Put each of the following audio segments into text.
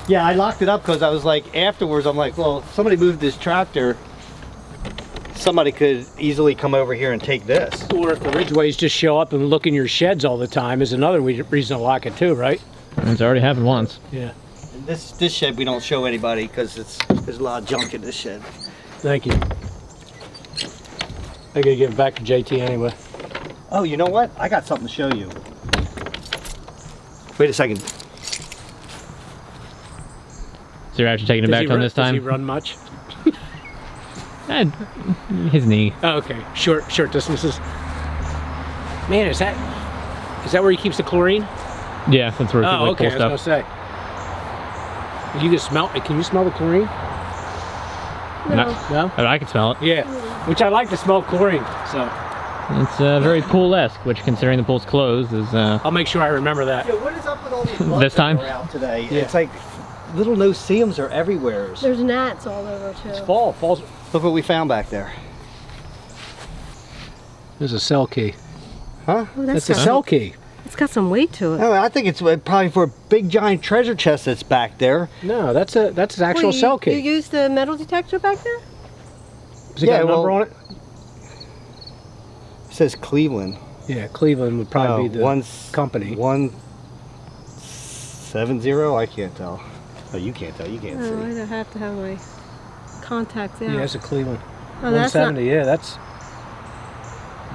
Yeah, I locked it up because I was like, afterwards, I'm like, well, if somebody moved this tractor, somebody could easily come over here and take this. Or if the Ridgeways just show up and look in your sheds all the time is another reason to lock it too, right? It's already happened once. Yeah. And this shed we don't show anybody because there's a lot of junk in this shed. Thank you. I gotta give it back to JT anyway. Oh, you know what? I got something to show you. Wait a second. So you're actually taking it back on this time? Does he run much? His knee. Oh, okay. Short distances. Man, is that where he keeps the chlorine? Yeah, that's where Oh, okay. pull I was gonna say. You can smell it. Can you smell the chlorine? No. I can smell it. Yeah. Which I like to smell chlorine. So. It's very pool-esque, which, considering the pool's closed, is. I'll make sure I remember that. Yeah, what is up with all these bugs This time? that are out today? Yeah. It's like little no-see-ums are everywhere. There's gnats all over too. It's fall. Fall's. Look what we found back there. There's a cell key. Huh? Oh, That's a cell key. It's got some weight to it. No, I think it's probably for a big giant treasure chest that's back there. No, that's an actual cell key. You used the metal detector back there? Has it got a number on it? It says Cleveland. Yeah, Cleveland would probably be the company. 170? I can't tell. Oh, you can't tell. You can't see. I'd have to have my contacts out. Yeah, that's a Cleveland. Oh, that's not... 170. Yeah, that's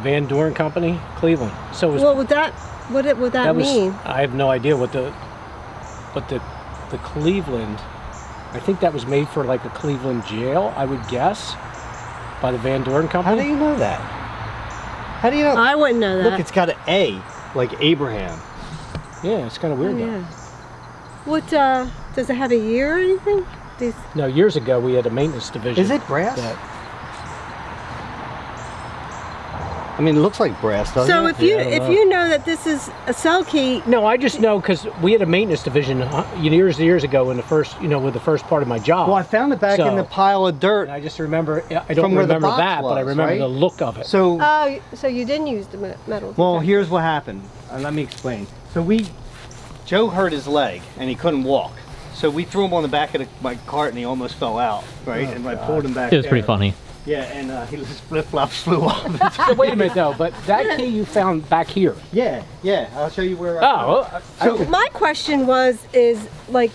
Van Doren Company, Cleveland. So it was, What would that mean? I have no idea what the Cleveland. I think that was made for like a Cleveland jail, I would guess, by the Van Doren Company. How do you know that? How do you know? I wouldn't know that. Look, it's got an A, like Abraham. Yeah, it's kind of weird though. Yeah. What does it have a year or anything? No, years ago we had a maintenance division. Is it brass? I mean, it looks like brass, doesn't So it? if you know that this is a cell key, No, I just know because we had a maintenance division years ago in the first, with the first part of my job. Well, I found it back in the pile of dirt. And I just remember, I don't From where the remember box that, but I was, remember right? the look of it. So, so you didn't use the metal detector. well, here's what happened. Let me explain. So Joe hurt his leg and he couldn't walk. So we threw him on the back of my cart and he almost fell out, right? Oh, and I pulled him back. It was pretty funny. Yeah, and his flip-flops flew off. So wait a minute though, but that key you found back here. Yeah, I'll show you where. My question is like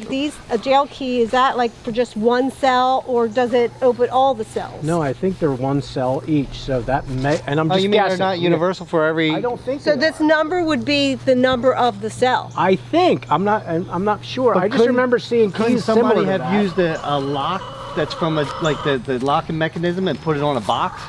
these, a jail key, is that like for just one cell or does it open all the cells? No, I think they're one cell each, so that may, and I'm just you mean guessing. they're not universal for every? I don't think So they this are. number would be the number of the cell. I think, I'm not sure. But I just remember seeing couldn't keys somebody similar to have that. used a lock that's from the locking mechanism and put it on a box?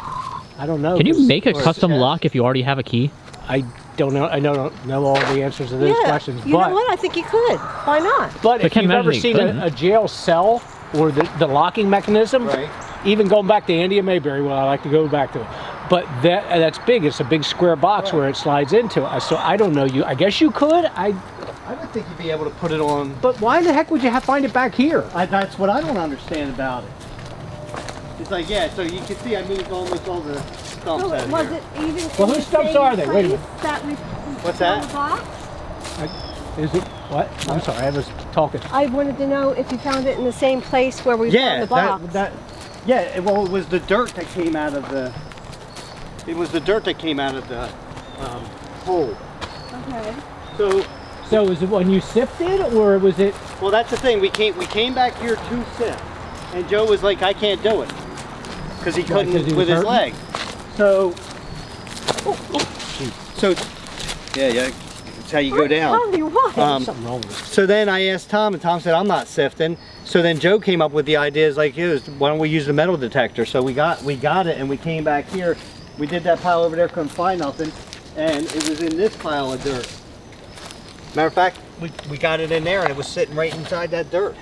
I don't know. Can you make a or custom chest. lock if you already have a key? I don't know. I don't know all the answers to those questions. You know what? I think you could. Why not? But if can't you've ever imagine seen you couldn't. a jail cell or the locking mechanism, Right. even going back to Andy and Mayberry, well, I like to go back to it. But that's big. It's a big square box where it slides into. So I don't know. I guess you could. I would think you'd be able to put it on. But why the heck would you find it back here? That's what I don't understand about it. It's like, yeah, so you can see, I moved almost all the stumps out of Was here. it even? Well, whose stumps are they? Wait a minute. That we What's that? The box? Is it what? I'm sorry, I was talking. I wanted to know if you found it in the same place where we found the box. Well, it was the dirt that came out of the. It was the dirt that came out of the hole. Okay. So is it when you sifted, or was it? Well, that's the thing. We came back here to sift, and Joe was like, "I can't do it," because he couldn't 'cause he was with his hurting? leg. So, yeah, that's how you go down. Tell me what. Something wrong with it. So then I asked Tom, and Tom said, "I'm not sifting." So then Joe came up with the idea, is like, why don't we use the metal detector? So we got it, and we came back here. We did that pile over there, couldn't find nothing, and it was in this pile of dirt. Matter of fact, we got it in there, and it was sitting right inside that dirt.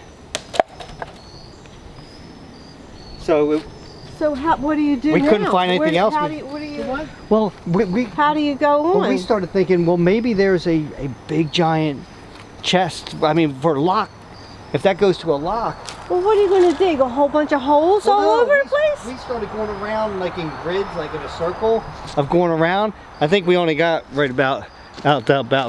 So what do you do we now? couldn't find anything else. How do you go on? Well, we started thinking, well, maybe there's a big giant chest. I mean, for a lock. If that goes to a lock. Well, what are you going to dig? A whole bunch of holes all over the place? We started going around like in grids, like in a circle of going around. I think we only got right about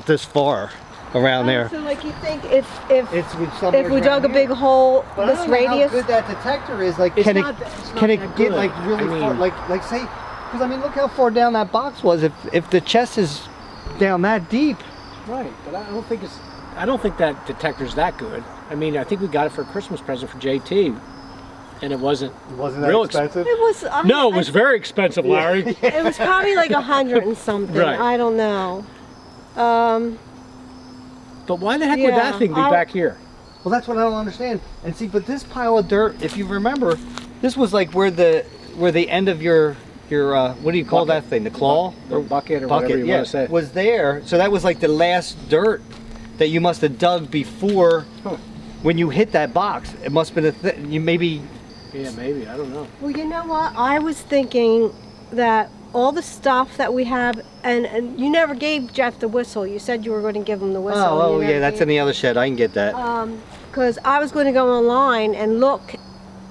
this far. around there. So like you think if It's somewhere if we around dug a here. big hole, But I this don't know radius. how good that detector is. Like, It's can not it that- it's not can it that get good. like really I far? mean- Like say, because I mean, look how far down that box was. If the chest is down that deep. Right, but I don't think that detector's that good. I mean, I think we got it for a Christmas present for JT, and it wasn't Wasn't real It was. No, it was very expensive, Larry. It was probably like 100 and something. Right. I don't know. But why the heck would Yeah, that thing be I- back here? Well, that's what I don't understand. And see, but this pile of dirt, if you remember, this was like where the end of your what do you call Bucket. that thing? The claw Or bucket or whatever you yeah, want to say. was there. So that was like the last dirt that you must have dug before when you hit that box. It must have been you maybe. Yeah, maybe. I don't know. Well, you know what? I was thinking that all the stuff that we have, and you never gave Jeff the whistle. You said you were going to give him the whistle. and Oh you never yeah, that's gave in the other shed. I can get that. Because I was going to go online and look,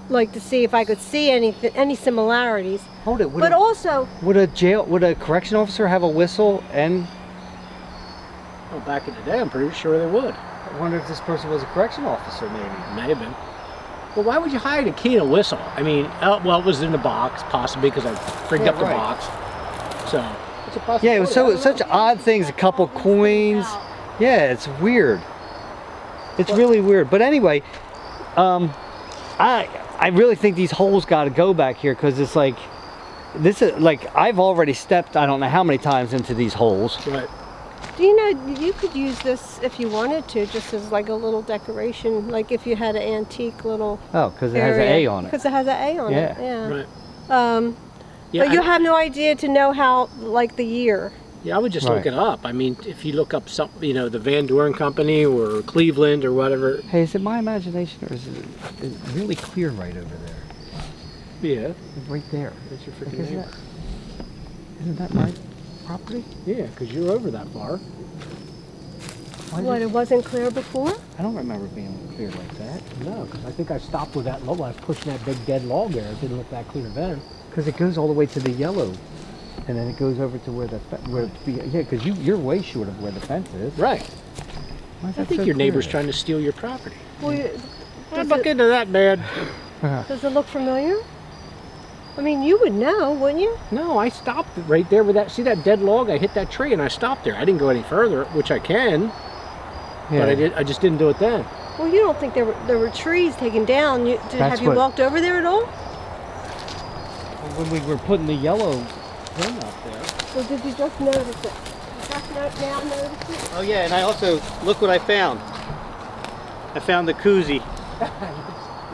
like to see if I could see any similarities. Hold it. But also, Would a correction officer have a whistle? And Well, back in the day, I'm pretty sure they would. I wonder if this person was a correction officer, maybe. May have been. But why would you hide a key and a whistle? I mean, well, it was in the box, possibly, because I rigged Yeah, up the right. box. So, it's a possibility. Yeah, it was such odd things. A couple coins. Yeah, it's weird. It's really weird. But anyway, I really think these holes got to go back here because it's like this is like I've already stepped I don't know how many times into these holes. Right. do you know you could use this if you wanted to, just as like a little decoration, like if you had an antique little. Oh, because it has an A on it. Because it has an A on Yeah. it. Yeah. Right. Yeah, But you have no idea to know how, like the year. Yeah, I would just Right. look it up. I mean, if you look up some, the Van Doren Company or Cleveland or whatever. Hey, is it my imagination or is it really clear right over there? Yeah, Right there. that's your Like, freaking neighbor. isn't that my property? Yeah, because you're over that far. Why What, did- it wasn't clear before? I don't remember being clear like that. No, because I think I stopped with that log. I was pushing that big dead log there. It didn't look that clear then. Because it goes all the way to the yellow, and then it goes over to where yeah. Because you're way short of where the fence is. Right. Why is I that think so your neighbor's clear? trying to steal your property. Well, I'm not getting into that, man. does it look familiar? I mean, you would know, wouldn't you? No, I stopped right there with that. See that dead log? I hit that tree and I stopped there. I didn't go any further, which I can, but I just didn't do it then. Well, you don't think there were trees taken down? Have you what- walked over there at all? When we were putting the yellow thing up there. Or did you just notice it? You just now notice it? Oh yeah, and I also look what I found. I found the koozie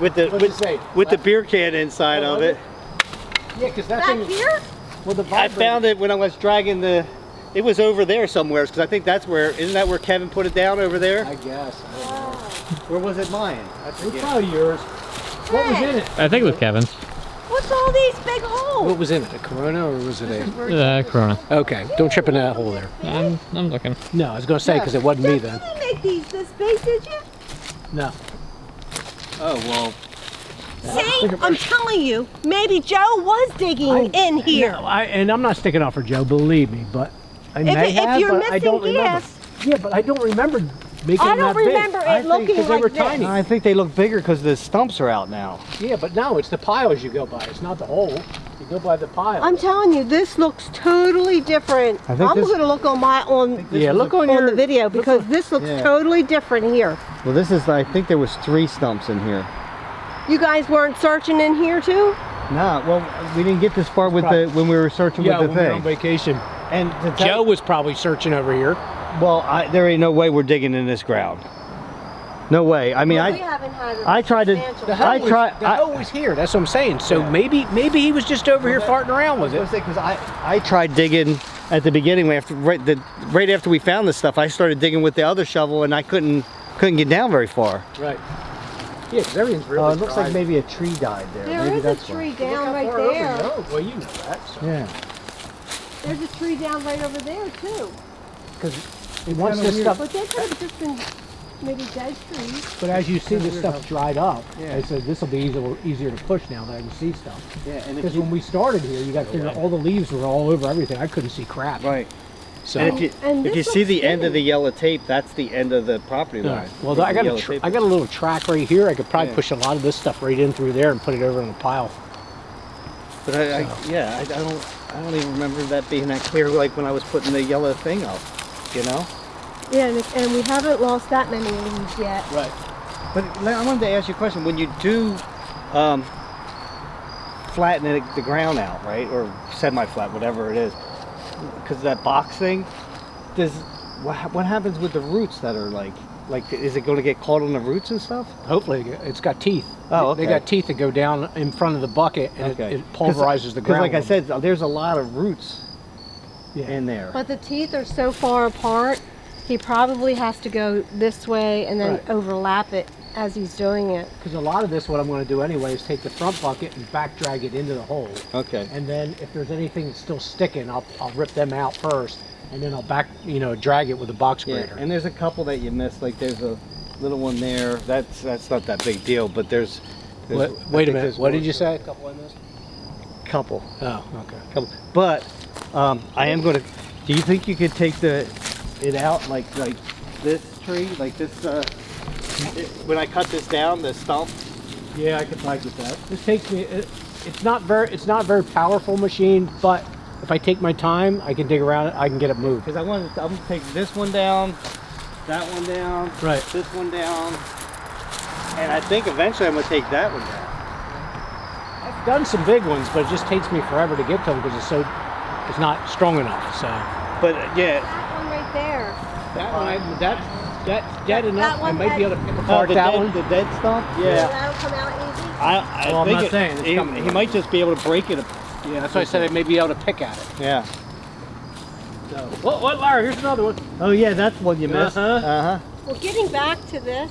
with the What'd it say? with the beer can inside Oh, of was it. Yeah, because that Back thing. here? Well, the I found it when I was dragging the. It was over there somewhere because I think that's where. Isn't that where Kevin put it down over there? I guess. I don't know. Or was it mine? I It was forget. probably yours. What was in it? I think it was Kevin's. What's all these big holes? What was in it? A Corona or was it a? Corona. Okay, don't trip in that hole there. I'm looking. No, I was gonna say because it wasn't me then. You didn't make these this big, did you? No. Oh well. See, I'm telling you, maybe Joe was digging in here. No, and I'm not sticking up for Joe, believe me, but I may If have, you're but I don't missing remember. gas, Yeah, but I don't remember making I them don't that big. remember I it think looking because they like were this. tiny. I think they look bigger because the stumps are out now. Yeah, but no, it's the piles you go by. It's not the hole. You go by the pile. I'm telling you, this looks totally different. I think I'm this- going to look on yeah, look on on your the video because this looks Yeah. totally different here. Well, this is. I think there was 3 stumps in here. You guys weren't searching in here too? Nah, well, we didn't get this far with the when we were searching Yeah, with when the we were on thing. vacation. And to tell- Joe was probably searching over here. well, there ain't no way we're digging in this ground. No way. I mean, Well, we I haven't had a I tried to- substantial- The hole, I was, try- the hole was here. That's what I'm saying. So maybe he was just over here farting around with it. because I tried digging at the beginning right after we found this stuff. I started digging with the other shovel and I couldn't get down very far. Right. Yeah, because everything's really Oh, it looks dry. like maybe a tree died there. There maybe is that's a tree Look down how right far over there. it goes. Well, you know that. So. Yeah. There's a tree down right over there too. Because once kinda this weird. stuff, But they could have just been maybe dead trees. but as you see, this stuff dried up. Yeah. I said this will be easier to push now that I can see stuff. Yeah, and Because when we started here, you got to figure all the leaves were all over everything. I couldn't see crap. right. So And And if you this see looks the end of the skinny. yellow tape, that's the end of the property yeah. line. Well, The I got yellow tape. a little track right here. I could probably Yeah. push a lot of this stuff right in through there and put it over in a pile. But I don't even remember that being that clear. Like when I was putting the yellow thing up, you know. Yeah, and we haven't lost that many leaves yet. Right. But I wanted to ask you a question. When you do flatten the ground out, right, or semi-flat, whatever it is, because that box thing, what happens with the roots that are like is it going to get caught on the roots and stuff? Hopefully, it's got teeth. Oh, okay. They got teeth that go down in front of the bucket, and it pulverizes the Because ground. like I said, there's a lot of roots Yeah. in there. But the teeth are so far apart, he probably has to go this way and then Right. overlap it as he's doing it. Because a lot of this, what I'm going to do anyway, is take the front bucket and back drag it into the hole. Okay. And then if there's anything that's still sticking, I'll rip them out first, and then I'll back, drag it with a box Yeah, grater. and there's a couple that you missed. Like there's a little one there. That's not that big deal, but there's Wait a I think minute. there's What more. did you say? A couple I missed. Couple. Oh, okay. Couple. But I am going to. Do you think you could take it out like this tree, like this? When I cut this down, the stump. Yeah, I could probably get that. This takes me. It's not a very powerful machine, but if I take my time, I can dig around it. I can get it moved. Because I'm going to take this one down, that one down, Right. this one down, and I think eventually I'm going to take that one down. I've done some big ones, but it just takes me forever to get to them because it's not strong enough. So But yeah, That one right there. that one, that's dead enough. I one might be had- able to pick apart that one. the dead stump. Yeah. That'll come out easy. I Well, I'm think not saying it's coming. he might just be able to break it. Yeah, that's why I said I may be able to pick at it. Yeah. So, what, Larry? Here's another one. Oh yeah, that's one you missed. Uh-huh. Well, getting back to this,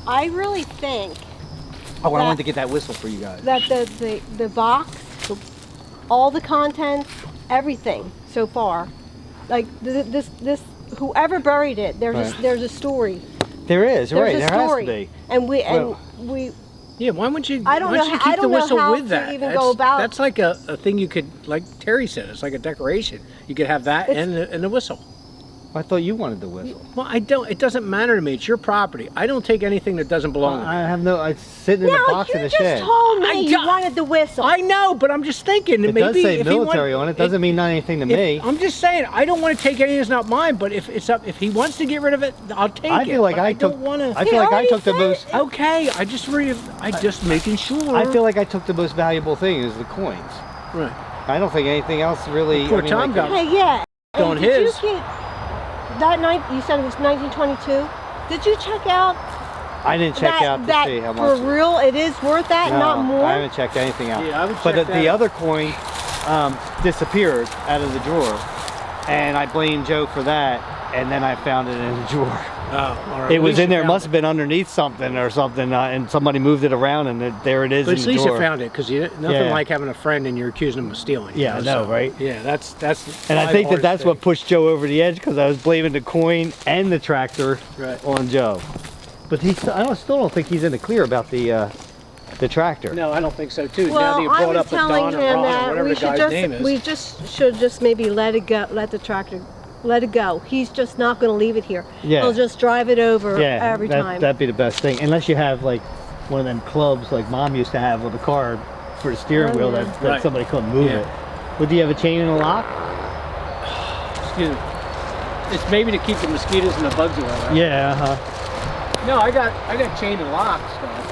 I really think Oh, I That- wanted to get that whistle for you guys. that the box, all the contents, everything so far, like this whoever buried it, Right. there's a story. There is, There's right? a There story. has to be. And Well- we Yeah, why wouldn't you? I don't why know don't you how- I keep the don't know whistle how with to that? even go about- That's like a thing you could, like Terry said, it's like a decoration. You could have that It's- and the whistle. I thought you wanted the whistle. Well, I don't. It doesn't matter to me. It's your property. I don't take anything that doesn't belong to me. I have no. It's sitting in no, the box you in the just shed. told me I you don't- wanted the whistle. I know, but I'm just thinking that It maybe does say if he military on it. Doesn't mean anything to me. I'm just saying I don't want to take anything that's not mine. But if it's up, if he wants to get rid of it, I'll take it. I feel like but I don't took. want to. I feel like I already took the said most. Okay, I just making sure. I feel like I took the most valuable thing is the coins. right. I don't think anything else really. Poor Tom got- Hey, yeah. Hey, On did his. you get that night? You said it was 1922. Did you check out I didn't check that, out to that see how for much. real? It is worth that, No, not more. I haven't checked anything out. Yeah, I would But check the that. other coin disappeared out of the drawer, and I blamed Joe for that. And then I found it in the drawer. Oh, all right. It At was least in you there. found Must have been underneath something or something, and somebody moved it around, and there it is But in at the least drawer. you found it, because nothing Yeah. like having a friend and you're accusing them of stealing. Yeah, I know, right? Yeah, that's. And I think that's what pushed Joe over the edge, because I was blaming the coin and the tractor Right. on Joe. But still don't think he's in the clear about the tractor. No, I don't think so too. now Well, that you I brought was up the telling Don or him Ron or that whatever we the should guy's name is. should just maybe let it go, let the tractor, let it go. He's just not going to leave it here. Yeah. He'll just drive it over Yeah, every time. that'd be the best thing. Unless you have like one of them clubs like Mom used to have with a car for the steering Oh, wheel yeah. that Right. somebody couldn't move Yeah. it. Would you have a chain and a lock? Excuse me. It's maybe to keep the mosquitoes and the bugs away. Right? Yeah, uh-huh. No, I got chain and lock stuff.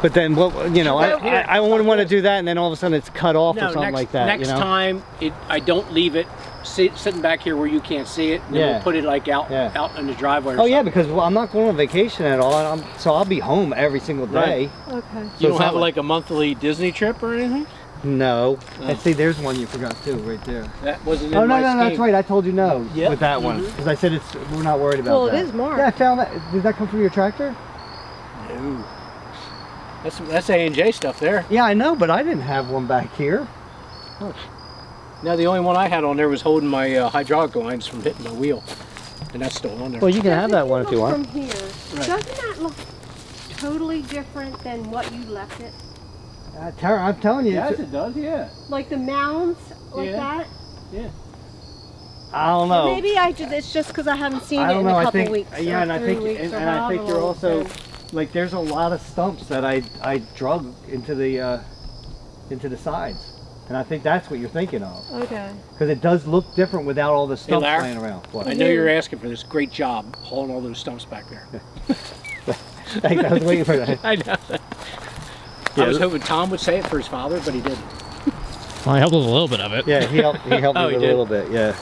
But then, what I wouldn't want to do that, and then all of a sudden it's cut off No, or something next, like that. next you know? time I don't leave it sitting back here where you can't see it. And then Yeah. we'll put it like out in the driveway. Or Oh yeah, something. because I'm not going on vacation at all, and so I'll be home every single day. Right. Okay. You So don't it's have not like a monthly Disney trip or anything? No. Oh. And see, there's one you forgot too, right there. That wasn't in Oh no, my no, scheme. that's right. I told you no Yep. with that one because I said we're not worried about Well, that. it is marked. Yeah, I found that. Did that come from your tractor? No. That's A&J stuff there. Yeah, I know, but I didn't have one back here. Now the only one I had on there was holding my hydraulic lines from hitting my wheel, and that's still on there. Well, you can have that one if you want. From here, Right. doesn't that look totally different than what you left it? I'm telling you. Yes, it does. Yeah. Like the mounds, like Yeah. that? Yeah. I don't know. Maybe it's just because I haven't seen I it don't in know. a I couple think, weeks. yeah, or and I 3 think, weeks and or I think however you're long also it's been. like there's a lot of stumps that I drug into the sides, and I think that's what you're thinking of. Okay. Because it does look different without all the stumps Larry? laying around. What? I know you're asking for this. Great job hauling all those stumps back there. I was waiting for that. I know. I was hoping Tom would say it for his father, but he didn't. Well, I helped with a little bit of it. Yeah, he helped me Oh, he with a did? little bit. Yeah.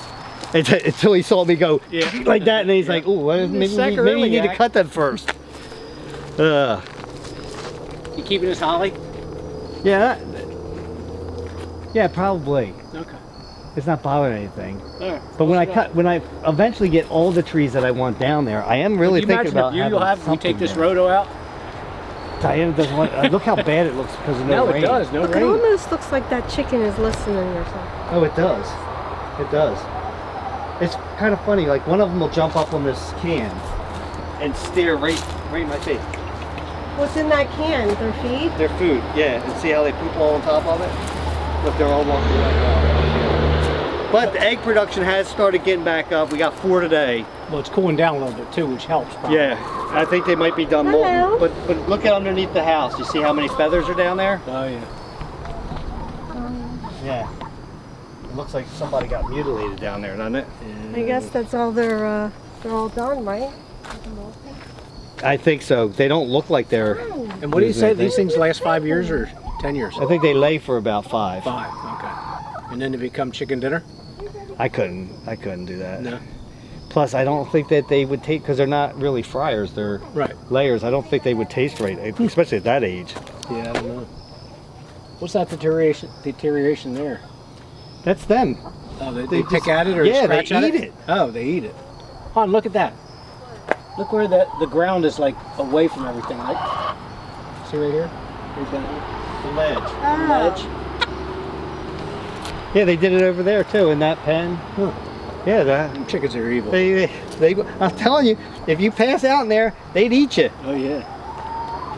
Until he saw me go like that, and then he's like, "Oh, maybe you need to cut that first." You keeping this holly? Yeah. Yeah, probably. Okay. It's not bothering anything. All right. But when I eventually get all the trees that I want down there, I am really thinking about having you something take this there. roto out? Diana doesn't want. Look how bad it looks because of no rain. it does. No Look, it rain. almost looks like that chicken is listening or something. Oh, it does. It does. It's kind of funny. Like one of them will jump up on this can and stare right in my face. What's in that can? Their feed? Their food, yeah. And see how they poop all on top of it? Look, they're all walking right now. But the egg production has started getting back up. We got 4 today. Well, it's cooling down a little bit too, which helps. Probably. Yeah, I think they might be done Hello. molting. But look at underneath the house. You see how many feathers are down there? Oh yeah. Yeah. It looks like somebody got mutilated down there, doesn't it? I guess that's all they're all done, right? I think so. They don't look like they're. And what do you say? These things last 5 years or 10 years? I think they lay for about 5. 5. Okay. And then they become chicken dinner? I couldn't do that. No. Plus, I don't think that they would take because they're not really fryers. They're Right. layers. I don't think they would taste right, especially at that age. Yeah, I don't know. What's that deterioration there? That's them. Oh, they They pick just- at it or yeah, scratch they at eat it? it. Oh, they eat it. Hon, look at that. Look where the ground is like away from everything. Like, see right here? Right down here? The ledge. Oh. Ledge. Yeah, they did it over there too in that pen. Huh. Yeah, that. Them chickens are evil. They, I'm telling you, if you pass out in there, they'd eat you. Oh yeah.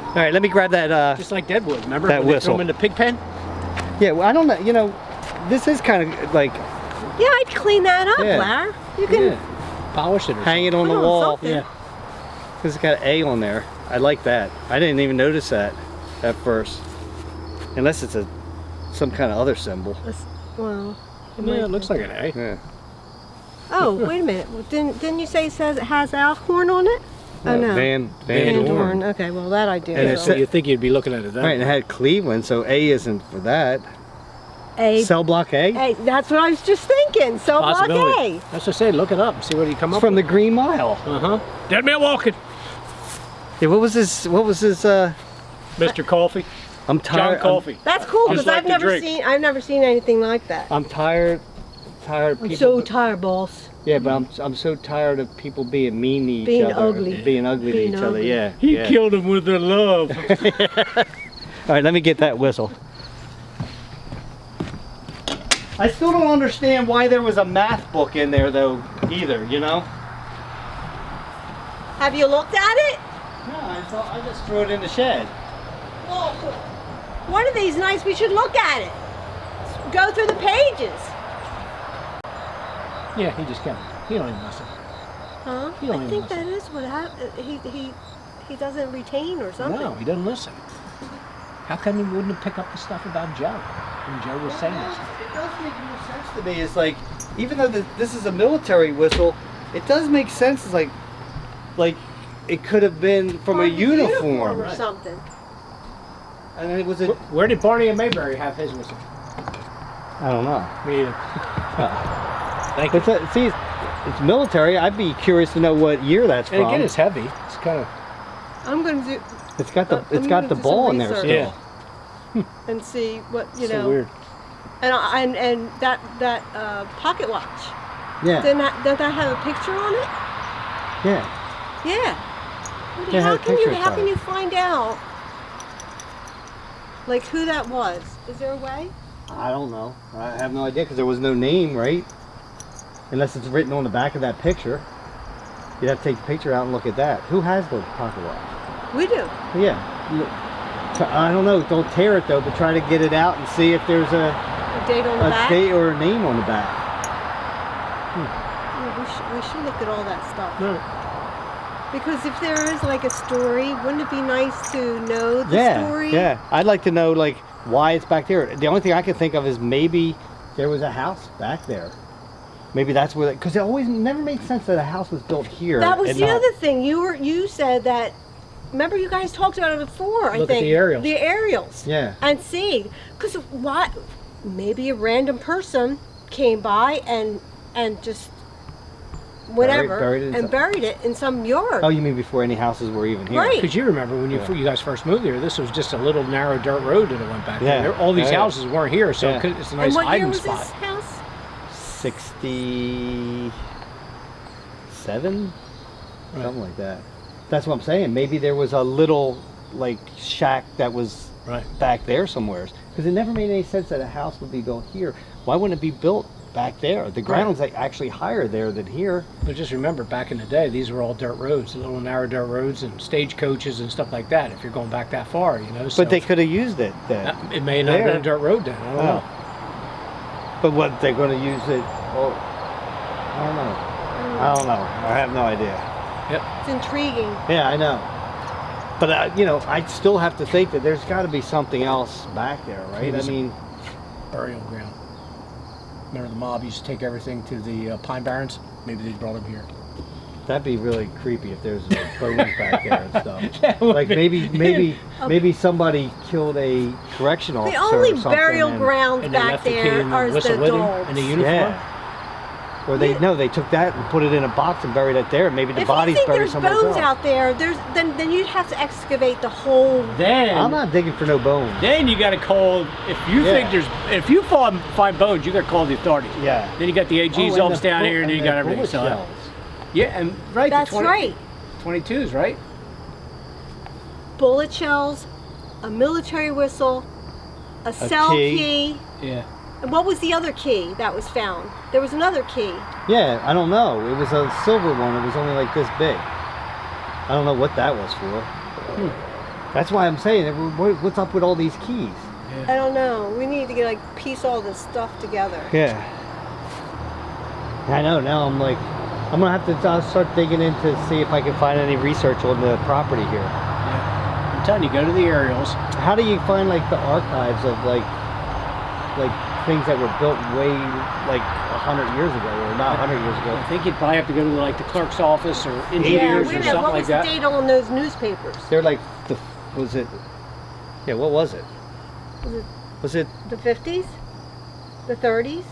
All right, let me grab that. Just like Deadwood, remember? That when they whistle. throw them in the pig pen? Yeah, well, I don't know. You know, this is kind of like Yeah, I'd clean that up, Yeah. Larry. You can Yeah. Polish it or hang it on the Put on wall. something. Yeah. Because it's got A on there. I like that. I didn't even notice that at first, unless it's some kind of other symbol. well. Yeah, it looks like an A. Yeah. Oh, wait a minute. Well, didn't you say it has Alcorn on it? Oh no. Van Van Dorn. Dorn. Okay, well that I do. And Yeah, it's so you think you'd be looking at it that Right, and it way. had Cleveland, so A isn't for that. A. Cell block A? Hey, that's what I was just thinking. So block Possibility. A. That's what I say, look it up and see what you come It's up from the with. Green Mile. Uh-huh. Dead man walking. Yeah, what was his Mr. Coffee. I'm John tired. Coffee. That's cool Just because like I've to drink. never seen anything like that. I'm tired of people. I'm so tired, boss. Yeah, but I'm so tired of people being mean to each Being other. ugly. Being ugly Being to each other, ugly. yeah. He yeah. killed him with their love. All right, let me get that whistle. I still don't understand why there was a math book in there though, either, you know? Have you looked at it? No, I just threw it in the shed. Well, one of these nights we should look at it. Go through the pages. Yeah, he just kept it. He don't even listen. Huh? You don't I even think listen. that is what happened. He doesn't retain or something. No, he doesn't listen. How come he wouldn't pick up the stuff about Joe when Joe was saying this? It does make more sense to me. It's like, even though this is a military whistle, it does make sense. It's like it could have been from a Like uniform. or something. And it was a, Where did Barney and Mayberry have his whistle? I don't know. Me either. Thank you. See, it's military. I'd be curious to know what year that's And from. again, it's heavy. It's kind of. I'm going to do It's got I'm the gonna do ball some in there research. still. Yeah. and see what you So know. weird. And that pocket watch. Yeah. Didn't that have a picture on it? Yeah. Yeah. Yeah, it had a picture How of can it. you find out like who that was? Is there a way? I don't know. I have no idea because there was no name, right? Unless it's written on the back of that picture. You'd have to take the picture out and look at that. Who has the pocket watch? We do. Yeah. I don't know. Don't tear it though, but try to get it out and see if there's A date on the a back. date or a name on the back. we should look at all that stuff. Right. Because if there is like a story, wouldn't it be nice to know the story? Yeah, I'd like to know like why it's back there. The only thing I can think of is maybe there was a house back there. Maybe that's where, because it always never made sense that a house was built here. That was and the not- other thing. You said that. Remember, you guys talked about it before. I Look think at the aerials. The aerials. Yeah. And see, because what? Maybe a random person came by and just whatever buried it in some yard. Oh, you mean before any houses were even here? Right. Because you remember when you guys first moved here, this was just a little narrow dirt road that went back Yeah. there. All these Yeah. houses weren't here, so Yeah. it's a And nice what year hiding was spot. this house? 67? Right. Something like that. That's what I'm saying. Maybe there was a little like shack that was Right. back there somewhere. Because it never made any sense that a house would be built here. Why wouldn't it be built back there? The ground's like actually higher there than here. But just remember, back in the day, these were all dirt roads, little narrow dirt roads and stagecoaches and stuff like that. If you're going back that far, you know. So But they could have used it then. it may not have been a dirt road then. I don't know. But what they're going to use it? Oh, I don't know. I don't know. I have no idea. It's intriguing. Yeah, I know. But you know, I still have to think that there's got to be something else back there, right? I mean, Burial ground. Remember the mob used to take everything to the Pine Barrens? Maybe they brought them here. that'd be really creepy if there's bones back there and stuff. That would Like be- maybe somebody killed a correction officer. The only or something burial and- grounds And they back left the kid there in the are the whistle with him dogs. and the uniform. Yeah. Or they took that and put it in a box and buried it there. Maybe the If body's you think buried there's somewhere bones else. out there, then you'd have to excavate the whole. Then I'm not digging for no bones. Then you got to call. If you Yeah. think if you find bones, you got to call the authorities. Yeah. Then you got the AG's Oh, and office the down bu- here, and then you the got everything. bullet So, shells. yeah, and right. That's the 20, right. 22s, right? Bullet shells, a military whistle, a cell key. key. Yeah. And what was the other key that was found? There was another key. Yeah, I don't know. It was a silver one. It was only like this big. I don't know what that was for. That's why I'm saying, what's up with all these keys? I don't know. We need to get piece all this stuff together. Yeah. I know. Now I'm like, I'm gonna have to start digging in to see if I can find any research on the property here. Yeah. I'm telling you, go to the aerials. How do you find like the archives of like things that were built way like 100 years ago, or not 100 years ago? I think you'd probably have to go to the clerk's office or Yeah, engineers wait or a minute. something What like was that. the date on those newspapers? They're like was it? Yeah, what was it? Was it? The 50s? The 30s?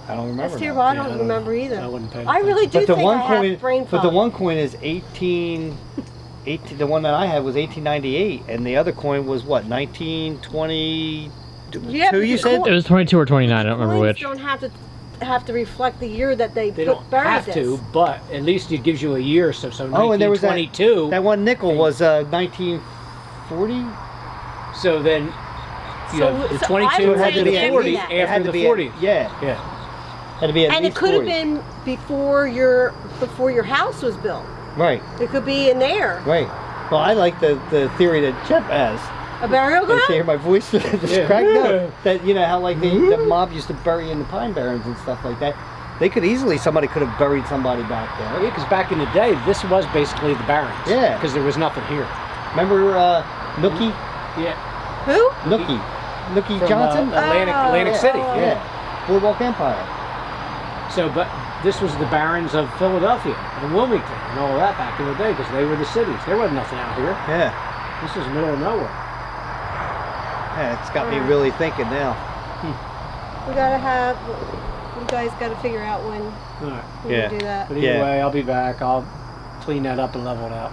I don't remember. That's now. terrible. I Yeah, don't I don't remember know. either. I wouldn't pay I really do But the think one I coin, have brain but the fog. one coin is 18. The one that I had was 1898, and the other coin was what, 1920? Yeah, but you the said? It was 22 or 29. I don't remember Coins which. don't have to reflect the year that they, They put don't buried have this. to, but at least it gives you a year. So Oh, and there was that 1922. one nickel was 1940. So then you So- have the so I 22 would had say to the it had to be 40s that. It had after to the be 40s. Yeah, Yeah. had to be at And it least could have 40. been before your house was built. Right, It could be in there. right. Well, I like the theory that Chip has. A burial I can ground? hear my voice just Yeah. cracked up. That how like the mob used to bury in the Pine Barrens and stuff like that. They could somebody could have buried somebody back Yeah, there. because back in the day, this was basically the Barrens. Yeah. Because there was nothing here. Remember Nookie? Yeah. Who? Nookie From, Johnson? Atlantic City. Yeah. Boardwalk Empire. So, but this was the Barons of Philadelphia and Wilmington and all that back in the day because they were the cities. There wasn't nothing out here. Yeah. This was middle of nowhere. Yeah, it's got me really thinking now. We gotta have. You guys gotta figure out when All right. we Yeah. do that. But either Yeah. way, I'll be back. I'll clean that up and level it out.